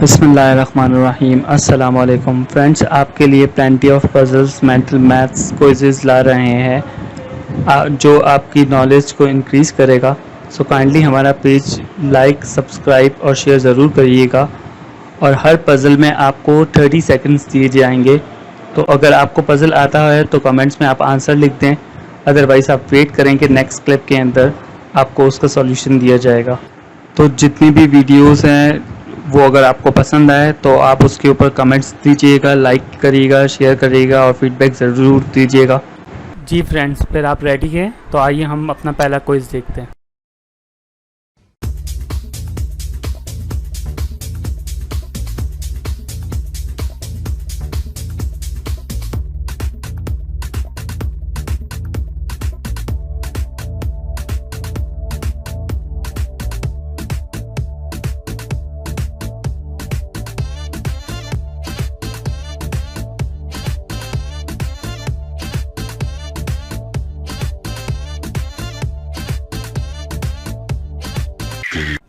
बिस्मिल्लाहिर्रहमानिर्रहीम। अस्सलाम वालेकुम फ्रेंड्स, आपके लिए plenty of puzzles mental maths quizzes ला रहे हैं जो आपकी नॉलेज को इंक्रीज़ करेगा। सो काइंडली हमारा पेज लाइक, सब्सक्राइब और शेयर ज़रूर करिएगा। और हर पज़ल में आपको 30 सेकंड्स दिए जाएंगे। तो अगर आपको पज़ल आता है तो कमेंट्स में आप आंसर लिख दें, अदरवाइज़ आप वेट करें कि नेक्स्ट क्लिप के अंदर आपको उसका सॉल्यूशन दिया जाएगा। तो जितनी भी वीडियोस हैं वो अगर आपको पसंद आए तो आप उसके ऊपर कमेंट्स दीजिएगा, लाइक करिएगा, शेयर करिएगा और फीडबैक ज़रूर दीजिएगा। जी फ्रेंड्स, फिर आप रेडी हैं तो आइए हम अपना पहला क्विज़ देखते हैं।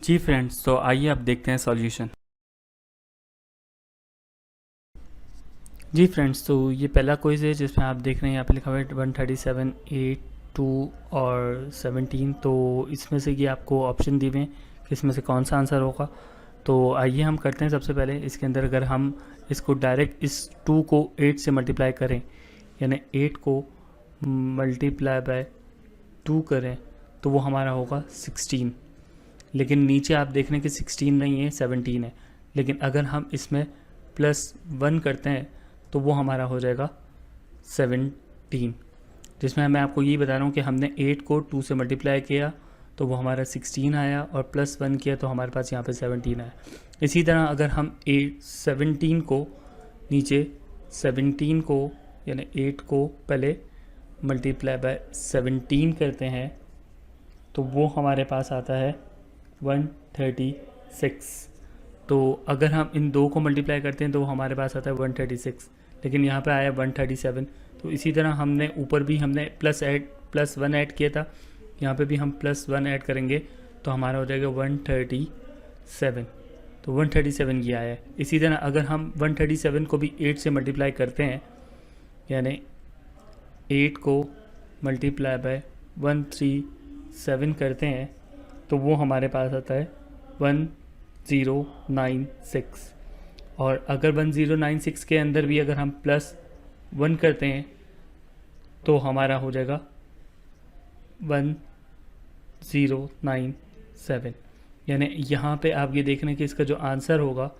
जी फ्रेंड्स, तो आइए अब देखते हैं सॉल्यूशन। जी फ्रेंड्स, तो ये पहला क्विज़ है जिसमें आप देख रहे हैं यहाँ पे लिखा हुआ है 137, 8, 2 और 17। तो इसमें से ये आपको ऑप्शन दिए हुए हैं कि इसमें से कौन सा आंसर होगा। तो आइए हम करते हैं। सबसे पहले इसके अंदर अगर हम इसको डायरेक्ट इस 2 को 8 से मल्टीप्लाई करें, यानी 8 को मल्टीप्लाई बाय 2 करें तो वो हमारा होगा 16। लेकिन नीचे आप देख रहे हैं कि 16 नहीं है, 17 है। लेकिन अगर हम इसमें +1 करते हैं तो वो हमारा हो जाएगा 17, जिसमें मैं आपको ये बता रहा हूँ कि हमने 8 को 2 से मल्टीप्लाई किया तो वो हमारा 16 आया, और +1 किया तो हमारे पास यहाँ पे 17 आया। इसी तरह अगर हम 17 को नीचे 17 को यानी 8 को पहले मल्टीप्लाई बाय 17 करते हैं तो वो हमारे पास आता है 136। तो अगर हम इन दो को मल्टीप्लाई करते हैं तो हमारे पास आता है 136, लेकिन यहाँ पे आया 137। तो इसी तरह हमने ऊपर भी हमने +1 ऐड किया था, यहाँ पे भी हम +1 ऐड करेंगे तो हमारा हो जाएगा 137। तो 137 ये आया है। इसी तरह अगर हम 137 को भी 8 से मल्टीप्लाई करते हैं, यानी 8 को मल्टीप्लाई बाय 137 करते हैं तो वो हमारे पास आता है 1096। और अगर 1096 के अंदर भी अगर हम +1 करते हैं तो हमारा हो जाएगा 1097। यानी यहाँ पे आप ये देख रहे हैं कि इसका जो आंसर होगा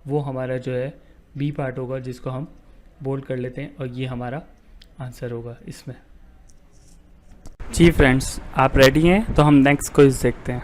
वो हमारा जो है बी पार्ट होगा, जिसको हम बोल्ड कर लेते हैं, और ये हमारा आंसर होगा इसमें। जी फ्रेंड्स, आप रेडी हैं तो हम नेक्स्ट क्विज देखते हैं।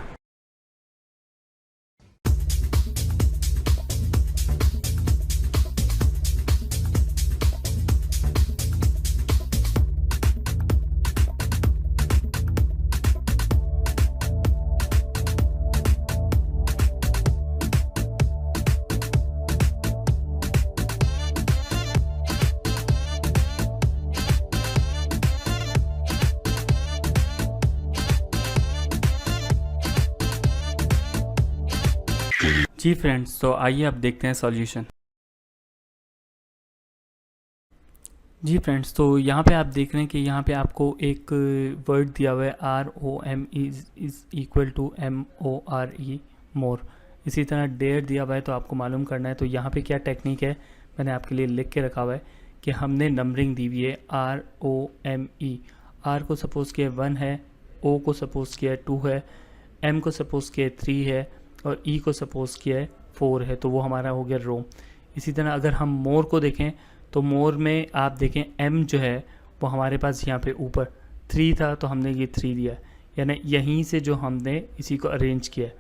जी फ्रेंड्स, तो आइए अब देखते हैं सॉल्यूशन। जी फ्रेंड्स, तो यहाँ पे आप देख रहे हैं कि यहाँ पे आपको एक वर्ड दिया हुआ है ROM is equal to MORE, more. इसी तरह डेयर दिया हुआ है तो आपको मालूम करना है। तो यहाँ पे क्या टेक्निक है मैंने आपके लिए लिख के रखा हुआ है कि हमने नंबरिंग दी हुई है ROME। R को सपोज़ किया 1 है, O को सपोज़ किया 2 है, M को सपोज़ किया 3 है और E को सपोज़ किया है 4 है। तो वो हमारा हो गया रोम। इसी तरह अगर हम मोर को देखें तो मोर में आप देखें M जो है वो हमारे पास यहाँ पे ऊपर 3 था तो हमने ये 3 दिया, यानी यहीं से जो हमने इसी को अरेंज किया है।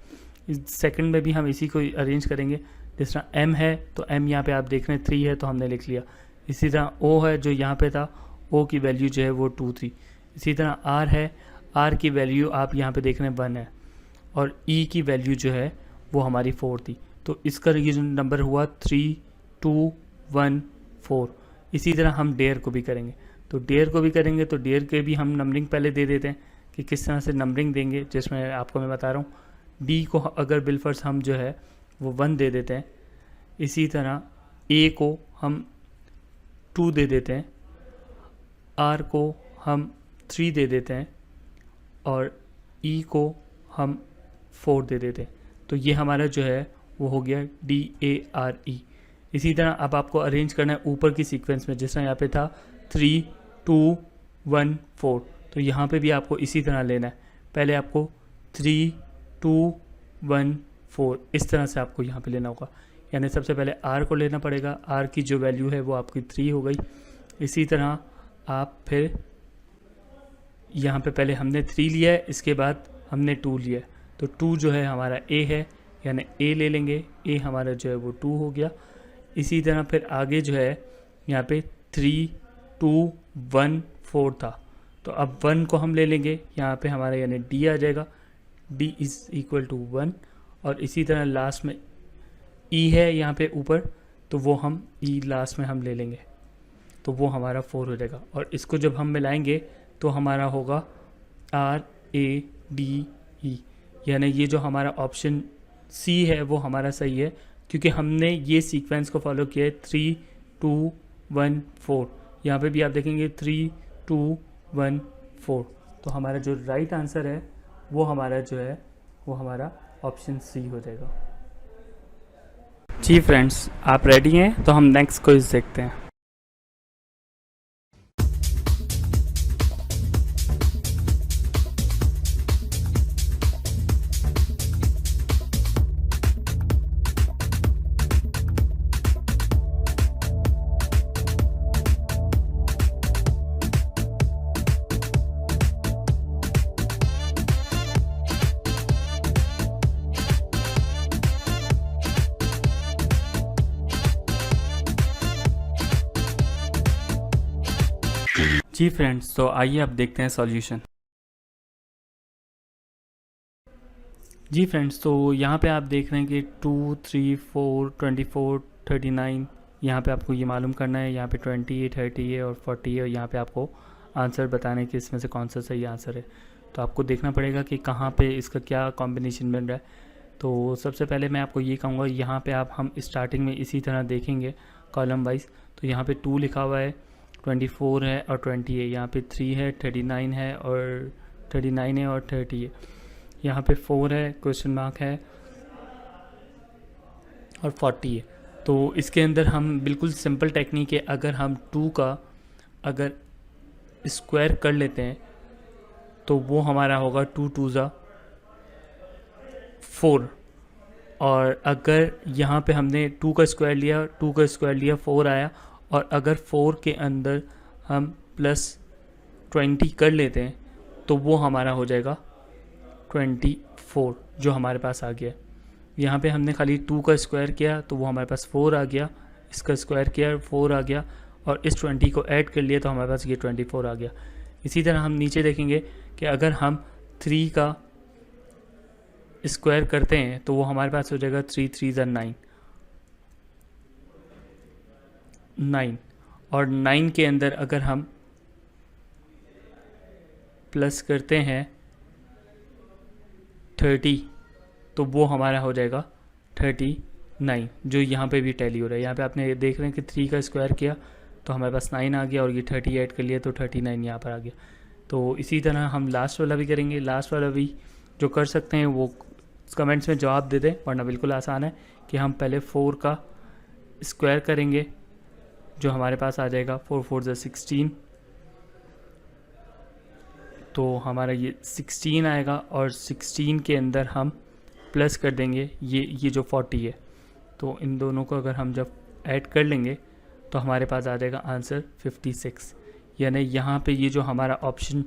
इस सेकंड में भी हम इसी को अरेंज करेंगे। जिस तरह M है तो M यहाँ पे आप देख रहे हैं 3 है तो हमने लिख लिया। इसी तरह O है जो यहाँ पे था, O की वैल्यू जो है वो 2 थी। इसी तरह R है, R की वैल्यू आप यहाँ पे देख रहे हैं 1 है, और E की वैल्यू जो है वो हमारी 4 थी। तो इसका ये जो नंबर हुआ 3, 2, 1, 4। इसी तरह हम डेयर को भी करेंगे। तो डेयर को भी करेंगे तो डेयर के भी हम नंबरिंग पहले दे देते हैं कि किस तरह से नंबरिंग देंगे, जिसमें आपको मैं बता रहा हूँ। डी को अगर बिलफर्स हम जो है वो 1 दे देते हैं, इसी तरह ए को हम 2 दे देते हैं, आर को हम 3 दे देते हैं और ई को हम 4 दे देते हैं। तो ये हमारा जो है वो हो गया DARE। इसी तरह अब आपको अरेंज करना है ऊपर की सीक्वेंस में, जिस तरह यहाँ पे था 3 2 1 4, तो यहाँ पे भी आपको इसी तरह लेना है। पहले आपको 3 2 1 4 इस तरह से आपको यहाँ पे लेना होगा। यानी सबसे पहले R को लेना पड़ेगा, R की जो वैल्यू है वो आपकी 3 हो गई। इसी तरह आप फिर यहाँ पे पहले हमने 3 लिया है, इसके बाद हमने 2 लिया है, तो 2 जो है हमारा A है, यानी A ले लेंगे, A हमारा जो है वो 2 हो गया। इसी तरह फिर आगे जो है यहाँ पे 3 2 1 4 था, तो अब 1 को हम ले लेंगे, यहाँ पे हमारा यानी D आ जाएगा, D इज़ इक्वल टू 1। और इसी तरह लास्ट में E है यहाँ पे ऊपर, तो वो हम E लास्ट में हम ले लेंगे, तो वो हमारा 4 हो जाएगा। और इसको जब हम मिलाएंगे तो हमारा होगा RADE, यानी ये जो हमारा ऑप्शन C है वो हमारा सही है, क्योंकि हमने ये सीक्वेंस को फॉलो किया है 3 2 1 4। यहाँ पे भी आप देखेंगे 3 2 1 4, तो हमारा जो राइट आंसर है वो हमारा जो है वो हमारा ऑप्शन C हो जाएगा। जी फ्रेंड्स, आप रेडी हैं? तो हम नेक्स्ट क्विज देखते हैं। जी फ्रेंड्स, तो आइए अब देखते हैं सॉल्यूशन। जी फ्रेंड्स, तो यहाँ पे आप देख रहे हैं कि 2 3 4 24 39, यहाँ पे आपको ये मालूम करना है, यहाँ पे 20 30 है और 40 है, और यहाँ पे आपको आंसर बताना है कि इसमें से कौन सा सही आंसर है। तो आपको देखना पड़ेगा कि कहाँ पे इसका क्या कॉम्बिनेशन बन रहा है। तो सबसे पहले मैं आपको ये कहूँगा, यहाँ पे हम स्टार्टिंग में इसी तरह देखेंगे कॉलम वाइज। तो यहाँ पे 2 लिखा हुआ है, 24 है और 20 है, यहाँ पे 3 है, 39 है और 39 है और 30 है, यहाँ पे 4 है, क्वेश्चन मार्क है और 40 है। तो इसके अंदर हम बिल्कुल सिंपल टेक्निक है, अगर हम 2 का अगर स्क्वायर कर लेते हैं तो वो हमारा होगा 2 2 ज़ा 4, और अगर यहाँ पे हमने 2 का स्क्वायर लिया, 2 का स्क्वायर लिया 4 आया, और अगर 4 के अंदर हम प्लस 20 कर लेते हैं तो वो हमारा हो जाएगा 24, जो हमारे पास आ गया। यहाँ पे हमने खाली 2 का स्क्वायर किया तो वो हमारे पास 4 आ गया, इसका स्क्वायर किया 4 आ गया, और इस 20 को ऐड कर लिया तो हमारे पास ये 24 आ गया। इसी तरह हम नीचे देखेंगे कि अगर हम 3 का स्क्वायर करते हैं तो वो हमारे पास हो जाएगा 3 3 ज़ा 9, और 9 के अंदर अगर हम प्लस करते हैं 30 तो वो हमारा हो जाएगा 39, जो यहाँ पे भी टैली हो रहा है। यहाँ पे आपने देख रहे हैं कि 3 का स्क्वायर किया तो हमारे पास 9 आ गया, और ये 30 ऐड कर लिया तो 39 यहाँ पर आ गया। तो इसी तरह हम लास्ट वाला भी करेंगे। लास्ट वाला भी जो कर सकते हैं वो कमेंट्स में जवाब दे दें, वरना बिल्कुल आसान है कि हम पहले 4 का स्क्वायर करेंगे, जो हमारे पास आ जाएगा 4 4 ज़ा 16, तो हमारा ये 16 आएगा, और 16 के अंदर हम प्लस कर देंगे ये जो 40 है, तो इन दोनों को अगर हम जब ऐड कर लेंगे तो हमारे पास आ जाएगा आंसर 56। यानी यहाँ पे ये जो हमारा ऑप्शन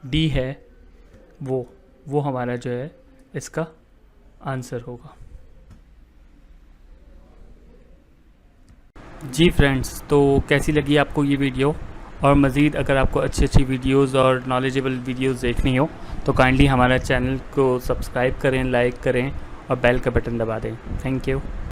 डी है वो हमारा जो है इसका आंसर होगा। जी फ्रेंड्स, तो कैसी लगी आपको ये वीडियो? और मज़ीद अगर आपको अच्छी वीडियोस और नॉलेजेबल वीडियोस देखनी हो तो काइंडली हमारा चैनल को सब्सक्राइब करें, लाइक करें और बेल का बटन दबा दें। Thank you.